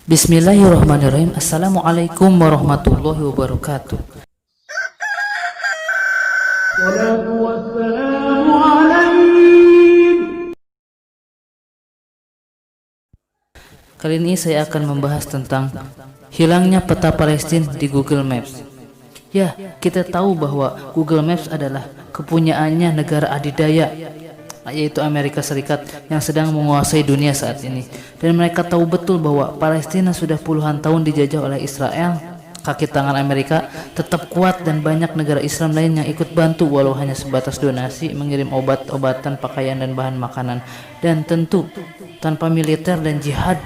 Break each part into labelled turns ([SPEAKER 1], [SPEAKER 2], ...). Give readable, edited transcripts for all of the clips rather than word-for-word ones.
[SPEAKER 1] Bismillahirrahmanirrahim. Assalamualaikum warahmatullahi wabarakatuh. Kali ini saya akan membahas tentang hilangnya peta Palestina di Google Maps. Ya, kita tahu bahwa Google Maps adalah kepunyaannya negara adidaya, yaitu Amerika Serikat yang sedang menguasai dunia saat ini. Dan mereka tahu betul bahwa Palestina sudah puluhan tahun dijajah oleh Israel. Kaki tangan Amerika tetap kuat dan banyak negara Islam lain yang ikut bantu walau hanya sebatas donasi, mengirim obat-obatan, pakaian dan bahan makanan. Dan tentu tanpa militer dan jihad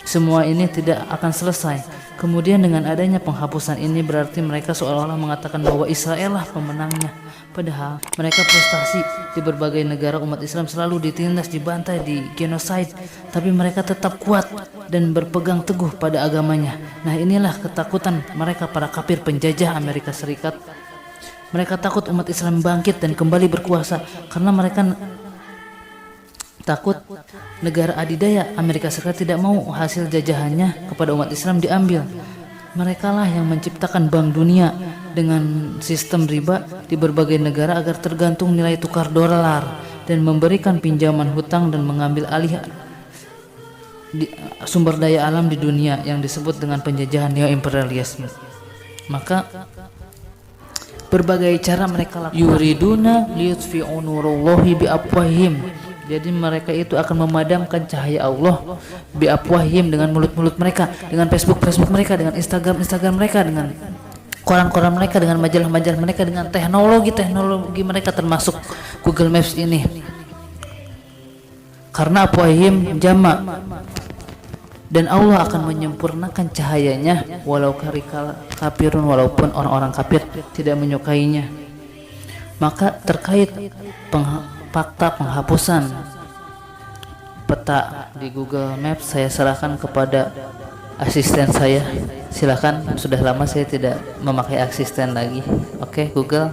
[SPEAKER 1] semua ini tidak akan selesai. Kemudian dengan adanya penghapusan ini berarti mereka seolah-olah mengatakan bahwa Israel lah pemenangnya. Padahal mereka prestasi di berbagai negara umat Islam selalu ditindas, dibantai, di genocide, tapi mereka tetap kuat dan berpegang teguh pada agamanya. Nah, inilah ketakutan mereka para kafir penjajah Amerika Serikat. Mereka takut umat Islam bangkit dan kembali berkuasa karena mereka takut negara adidaya Amerika Serikat tidak mau hasil jajahannya kepada umat Islam diambil. Mereka lah yang menciptakan Bank Dunia dengan sistem riba di berbagai negara agar tergantung nilai tukar dolar dan memberikan pinjaman hutang dan mengambil alih sumber daya alam di dunia yang disebut dengan penjajahan neo-imperialisme. Maka berbagai cara mereka lakukan. Yuriduna liyutfi'u nurullahi biafwahihim. Jadi mereka itu akan memadamkan cahaya Allah biafwahihim dengan mulut-mulut mereka, dengan Facebook mereka, dengan Instagram mereka, dengan koran-koran mereka, dengan majalah-majalah mereka, dengan teknologi mereka termasuk Google Maps ini. Karena afwahihim jamak, dan Allah akan menyempurnakan cahayanya walau kafirun, walaupun orang-orang kafir tidak menyukainya. Maka terkait fakta penghapusan peta di Google Maps, saya serahkan kepada asisten saya. Silakan, sudah lama saya tidak memakai asisten lagi. Oke, Google.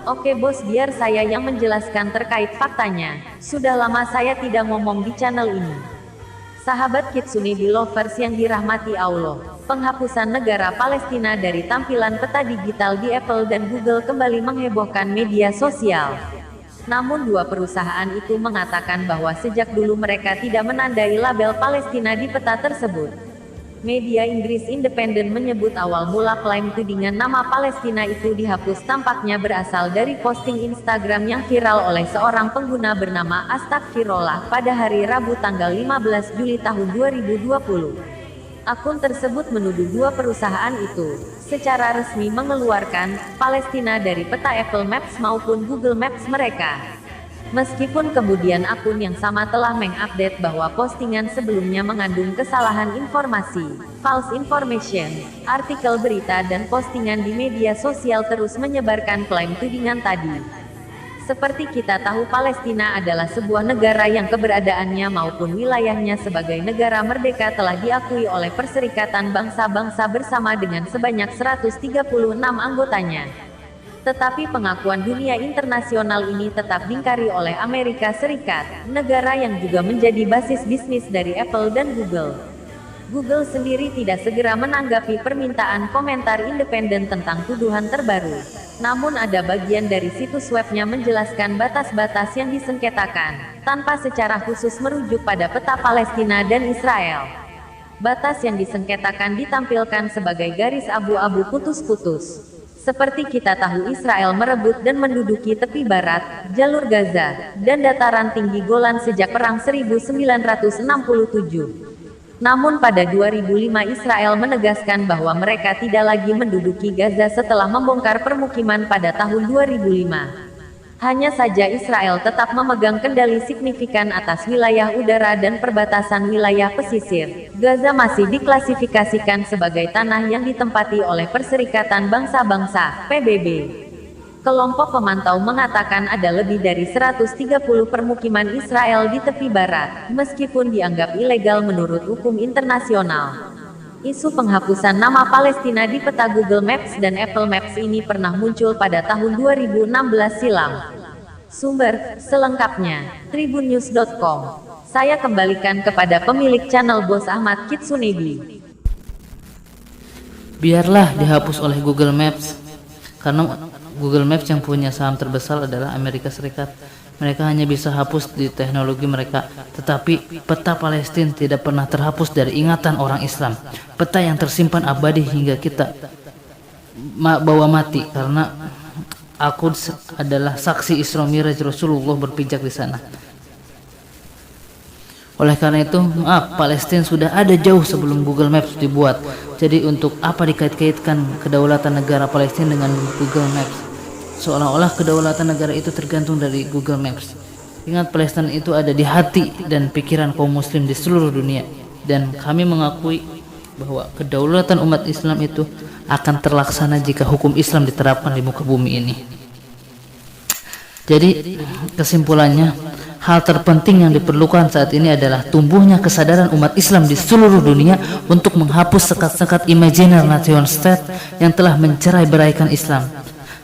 [SPEAKER 2] Oke bos, biar saya yang menjelaskan terkait faktanya. Sudah lama saya tidak ngomong di channel ini. Sahabat Kitsune Belovers yang dirahmati Allah, penghapusan negara Palestina dari tampilan peta digital di Apple dan Google kembali menghebohkan media sosial. Namun dua perusahaan itu mengatakan bahwa sejak dulu mereka tidak menandai label Palestina di peta tersebut. Media Inggris Independen menyebut awal mula klaim tudingan nama Palestina itu dihapus tampaknya berasal dari posting Instagram yang viral oleh seorang pengguna bernama Astagfirullah pada hari Rabu tanggal 15 Juli tahun 2020. Akun tersebut menuduh dua perusahaan itu secara resmi mengeluarkan Palestina dari peta Apple Maps maupun Google Maps mereka. Meskipun kemudian akun yang sama telah mengupdate bahwa postingan sebelumnya mengandung kesalahan informasi, false information, artikel berita dan postingan di media sosial terus menyebarkan klaim tudingan tadi. Seperti kita tahu, Palestina adalah sebuah negara yang keberadaannya maupun wilayahnya sebagai negara merdeka telah diakui oleh Perserikatan Bangsa-Bangsa bersama dengan sebanyak 136 anggotanya. Tetapi pengakuan dunia internasional ini tetap diingkari oleh Amerika Serikat, negara yang juga menjadi basis bisnis dari Apple dan Google. Google sendiri tidak segera menanggapi permintaan komentar independen tentang tuduhan terbaru. Namun ada bagian dari situs webnya menjelaskan batas-batas yang disengketakan, tanpa secara khusus merujuk pada peta Palestina dan Israel. Batas yang disengketakan ditampilkan sebagai garis abu-abu putus-putus. Seperti kita tahu, Israel merebut dan menduduki tepi barat, jalur Gaza, dan dataran tinggi Golan sejak Perang 1967. Namun pada 2005 Israel menegaskan bahwa mereka tidak lagi menduduki Gaza setelah membongkar permukiman pada tahun 2005. Hanya saja Israel tetap memegang kendali signifikan atas wilayah udara dan perbatasan wilayah pesisir. Gaza masih diklasifikasikan sebagai tanah yang ditempati oleh Perserikatan Bangsa-Bangsa, PBB. Kelompok pemantau mengatakan ada lebih dari 130 permukiman Israel di tepi barat, meskipun dianggap ilegal menurut hukum internasional. Isu penghapusan nama Palestina di peta Google Maps dan Apple Maps ini pernah muncul pada tahun 2016 silam. Sumber selengkapnya tribunnews.com. Saya kembalikan kepada pemilik channel Bos Ahmad Kitsunebi.
[SPEAKER 1] Biarlah dihapus oleh Google Maps, karena Google Maps yang punya saham terbesar adalah Amerika Serikat. Mereka hanya bisa hapus di teknologi mereka, tetapi peta Palestina tidak pernah terhapus dari ingatan orang Islam. Peta yang tersimpan abadi hingga kita bawa mati, karena Al-Quds adalah saksi Isra Miraj Rasulullah berpijak di sana. Oleh karena itu, Palestina sudah ada jauh sebelum Google Maps dibuat. Jadi untuk apa dikait-kaitkan kedaulatan negara Palestina dengan Google Maps? Seolah-olah kedaulatan negara itu tergantung dari Google Maps. Ingat, Palestina itu ada di hati dan pikiran kaum muslim di seluruh dunia. Dan kami mengakui bahwa kedaulatan umat Islam itu akan terlaksana jika hukum Islam diterapkan di muka bumi ini. Jadi kesimpulannya, hal terpenting yang diperlukan saat ini adalah tumbuhnya kesadaran umat Islam di seluruh dunia untuk menghapus sekat-sekat imajiner nation state yang telah mencerai-beraikan Islam.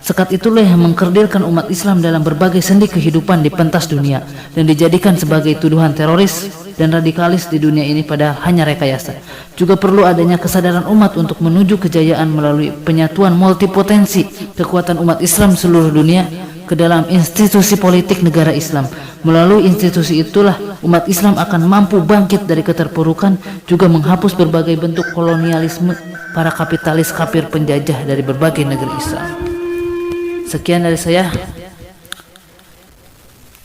[SPEAKER 1] Sekat itulah yang mengkerdilkan umat Islam dalam berbagai sendi kehidupan di pentas dunia dan dijadikan sebagai tuduhan teroris dan radikalis di dunia ini, padahal hanya rekayasa. Juga perlu adanya kesadaran umat untuk menuju kejayaan melalui penyatuan multipotensi kekuatan umat Islam seluruh dunia ke dalam institusi politik negara Islam. Melalui institusi itulah umat Islam akan mampu bangkit dari keterpurukan, juga menghapus berbagai bentuk kolonialisme para kapitalis kafir penjajah dari berbagai negeri Islam. Sekian dari saya.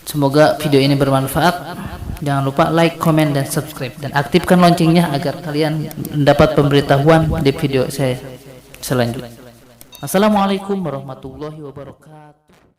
[SPEAKER 1] Semoga video ini bermanfaat. Jangan lupa like, comment, dan subscribe, dan aktifkan loncengnya agar kalian mendapat pemberitahuan di video saya selanjutnya. Assalamualaikum warahmatullahi wabarakatuh.